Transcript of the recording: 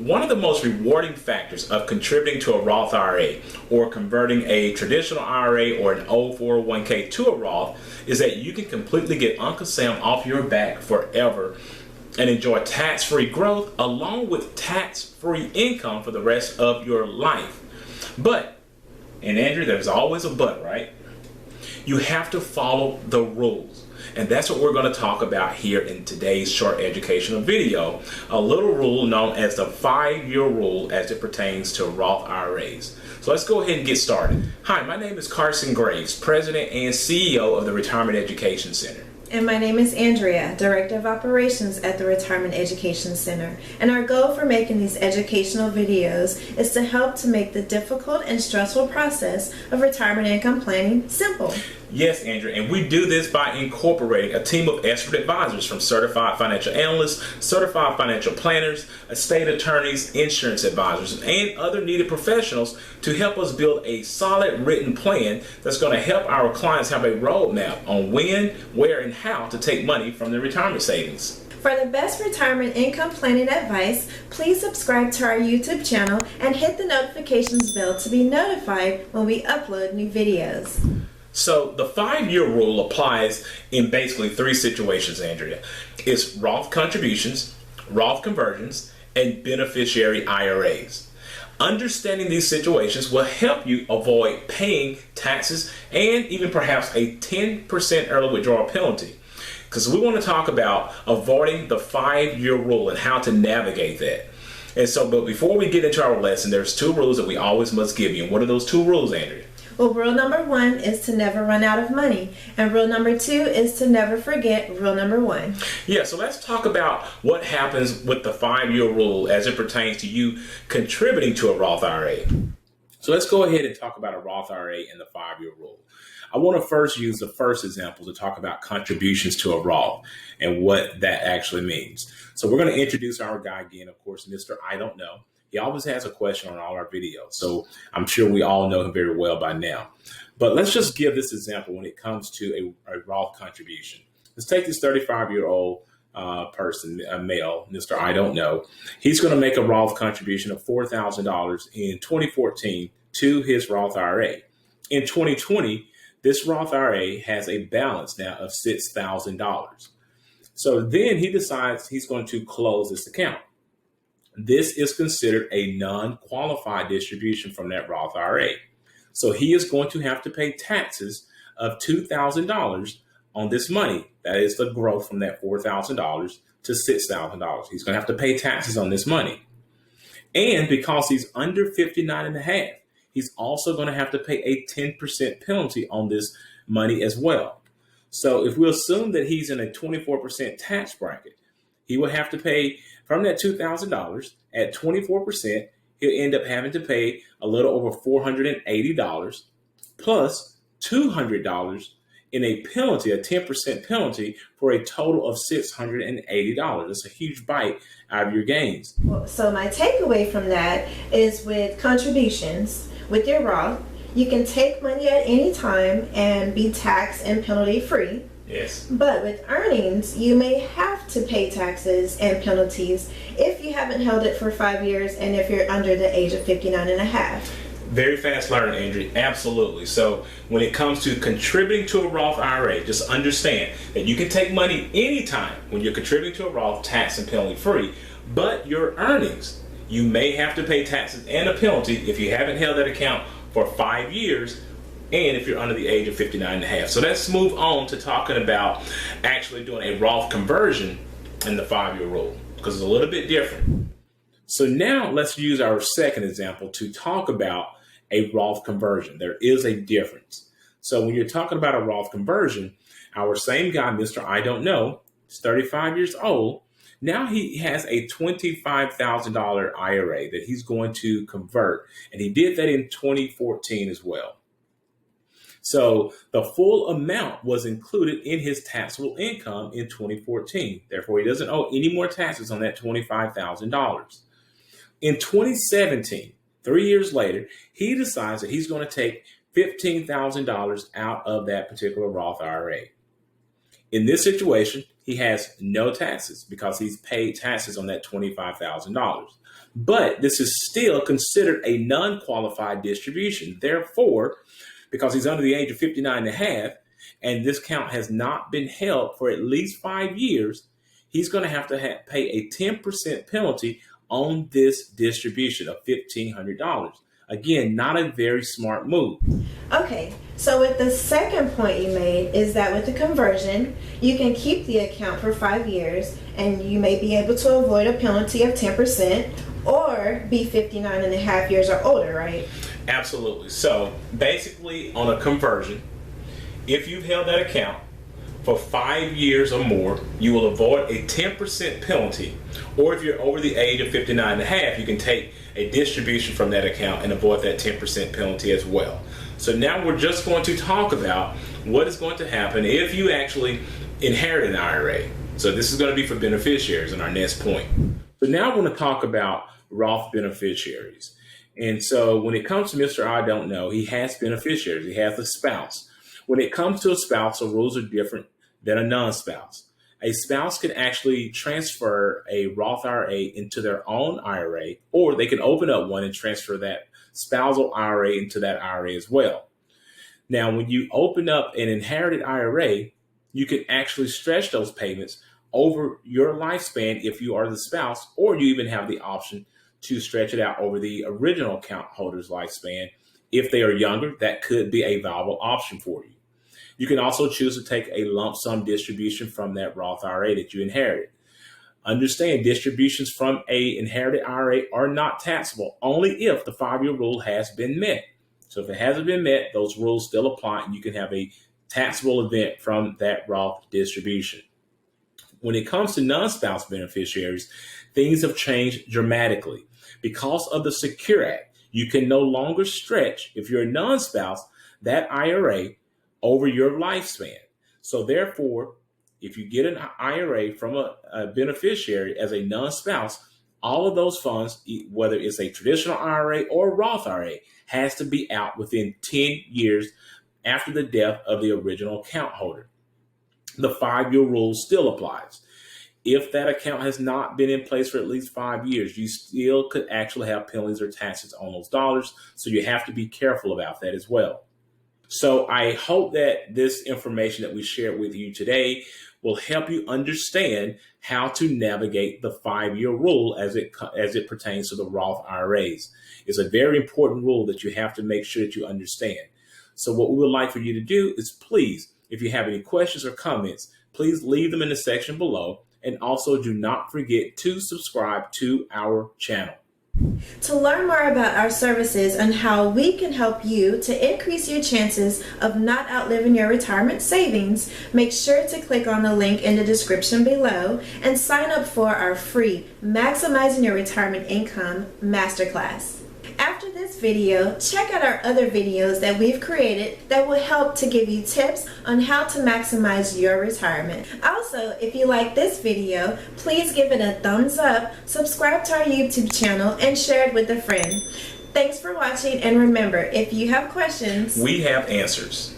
one of the most rewarding factors of contributing to a Roth IRA or converting a traditional IRA or an old 401k to a Roth is that you can completely get Uncle Sam off your back forever and enjoy tax-free growth along with tax-free income for the rest of your life. But, and Andrew, there's always a but, right? You have to follow the rules. And that's what we're going to talk about here in today's short educational video. A little rule known as the 5-year rule as it pertains to Roth IRAs. So let's go ahead and get started. Hi, my name is Carson Graves, President and CEO of the Retirement Education Center. And my name is Andrea, Director of Operations at the Retirement Education Center. And our goal for making these educational videos is to help to make the difficult and stressful process of retirement income planning simple. Yes, Andrea, and we do this by incorporating a team of expert advisors from certified financial analysts, certified financial planners, estate attorneys, insurance advisors, and other needed professionals to help us build a solid written plan that's going to help our clients have a roadmap on when, where, and how to take money from their retirement savings. For the best retirement income planning advice, please subscribe to our YouTube channel and hit the notifications bell to be notified when we upload new videos. So the 5-year rule applies in basically 3 situations, Andrea. It's Roth contributions, Roth conversions, and beneficiary IRAs. Understanding these situations will help you avoid paying taxes and even perhaps a 10% early withdrawal penalty. Because we want to talk about avoiding the 5-year rule and how to navigate that. And so, but before we get into our lesson, there's 2 rules that we always must give you. And what are those 2 rules, Andrea? Well, rule number 1 is to never run out of money. And rule number 2 is to never forget rule number 1. Yeah, so let's talk about what happens with the 5-year rule as it pertains to you contributing to a Roth IRA. So let's go ahead and talk about a Roth IRA and the 5-year rule. I want to first use the first example to talk about contributions to a Roth and what that actually means. So we're going to introduce our guy again, of course, Mr. I Don't Know. He always has a question on all our videos, so I'm sure we all know him very well by now. But let's just give this example when it comes to a Roth contribution. Let's take this 35-year-old person, a male, Mr. I Don't Know. He's going to make a Roth contribution of $4,000 in 2014 to his Roth IRA. In 2020, this Roth IRA has a balance now of $6,000. So then he decides he's going to close this account. This is considered a non-qualified distribution from that Roth IRA. So he is going to have to pay taxes of $2,000 on this money. That is the growth from that $4,000 to $6,000. He's going to have to pay taxes on this money. And because he's under 59 and a half, he's also going to have to pay a 10% penalty on this money as well. So if we assume that he's in a 24% tax bracket, he will have to pay from that $2,000 at 24%. He'll end up having to pay a little over $480 plus $200 in a penalty, a 10% penalty, for a total of $680. That's a huge bite out of your gains. Well, so my takeaway from that is with contributions, with your Roth, you can take money at any time and be tax and penalty free. Yes. But with earnings, you may have to pay taxes and penalties if you haven't held it for 5 years and if you're under the age of 59 and a half. Very fast learner, Andrew. Absolutely. So when it comes to contributing to a Roth IRA, just understand that you can take money anytime when you're contributing to a Roth, tax and penalty free. But your earnings, you may have to pay taxes and a penalty if you haven't held that account for 5 years and if you're under the age of 59 and a half. So let's move on to talking about actually doing a Roth conversion in the 5-year rule, because it's a little bit different. So now let's use our second example to talk about a Roth conversion. There is a difference. So when you're talking about a Roth conversion, our same guy, Mr. I Don't Know, is 35 years old. Now he has a $25,000 IRA that he's going to convert, and he did that in 2014 as well. So the full amount was included in his taxable income in 2014. Therefore, he doesn't owe any more taxes on that $25,000. In 2017, 3 years later, he decides that he's going to take $15,000 out of that particular Roth IRA. In this situation, he has no taxes because he's paid taxes on that $25,000. But this is still considered a non-qualified distribution. Therefore, because he's under the age of 59 and a half, and this account has not been held for at least 5 years, he's going to have to pay a 10% penalty on this distribution of $1,500. Again, not a very smart move. Okay, so with the second point you made is that with the conversion, you can keep the account for 5 years and you may be able to avoid a penalty of 10% or be 59 and a half years or older, right? Absolutely. So basically on a conversion, if you've held that account for 5 years or more, you will avoid a 10% penalty. Or if you're over the age of 59 and a half, you can take a distribution from that account and avoid that 10% penalty as well. So now we're just going to talk about what is going to happen if you actually inherit an IRA. So this is going to be for beneficiaries in our next point. So now I want to talk about Roth beneficiaries. And so when it comes to Mr. I Don't Know, he has beneficiaries. He has a spouse. When it comes to a spouse, the rules are different than a non-spouse. A spouse can actually transfer a Roth IRA into their own IRA, or they can open up one and transfer that spousal IRA into that IRA as well. Now, when you open up an inherited IRA, you can actually stretch those payments over your lifespan if you are the spouse, or you even have the option to stretch it out over the original account holder's lifespan. If they are younger, that could be a viable option for you. You can also choose to take a lump sum distribution from that Roth IRA that you inherited. Understand, distributions from a inherited IRA are not taxable only if the 5-year rule has been met. So if it hasn't been met, those rules still apply and you can have a taxable event from that Roth distribution. When it comes to non-spouse beneficiaries, things have changed dramatically. Because of the Secure Act, you can no longer stretch, if you're a non-spouse, that IRA over your lifespan. So therefore, if you get an IRA from a beneficiary as a non-spouse, all of those funds, whether it's a traditional IRA or Roth IRA, has to be out within 10 years after the death of the original account holder. The 5-year rule still applies. If that account has not been in place for at least 5 years, you still could actually have penalties or taxes on those dollars. So you have to be careful about that as well. So I hope that this information that we shared with you today will help you understand how to navigate the 5-year rule as it pertains to the Roth IRAs. It's a very important rule that you have to make sure that you understand. So what we would like for you to do is please, if you have any questions or comments, please leave them in the section below. And also do not forget to subscribe to our channel. To learn more about our services and how we can help you to increase your chances of not outliving your retirement savings, make sure to click on the link in the description below and sign up for our free Maximizing Your Retirement Income Masterclass. After this video, check out our other videos that we've created that will help to give you tips on how to maximize your retirement. Also, if you like this video, please give it a thumbs up, subscribe to our YouTube channel, and share it with a friend. Thanks for watching, and remember, if you have questions, we have answers.